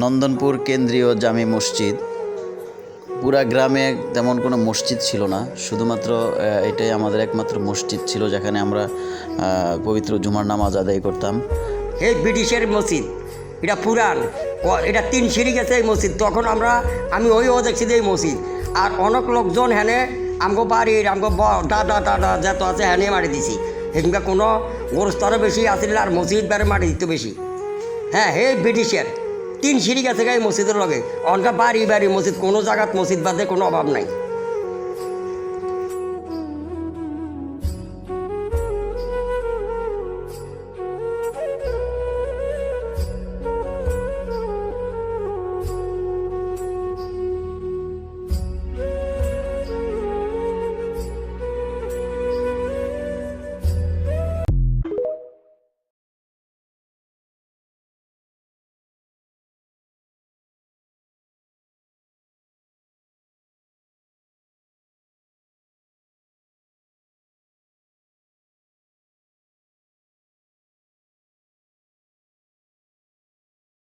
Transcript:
নন্দনপুর কেন্দ্রীয় জামি মসজিদ। পুরা গ্রামে তেমন কোনো মসজিদ ছিল না, শুধুমাত্র এটাই আমাদের একমাত্র মসজিদ ছিল যেখানে আমরা পবিত্র জুমার নামাজ আদায় করতাম। এই ব্রিটিশের মসজিদ, এটা পুরান, এটা 3 সিঁড়ি গেছে এই মসজিদ। তখন আমি ওইও দেখছি যে এই মসজিদ, আর অনেক লোকজন হ্যানে আমগো বাড়ির আমগো দাদা দাদা যত আছে হ্যানে মারি দিছি। সেখানকার কোনো গোরস্তরও বেশি আসলে আর মসজিদ বারে মারি দিত বেশি। হ্যাঁ, এই ব্রিটিশের 3 সিঁড়ি গেছে এই মসজিদের লগে। অনকা বাড়ি বাড়ি মসজিদ, কোনো জায়গাত মসজিদ বাদে কোনো অভাব নাই।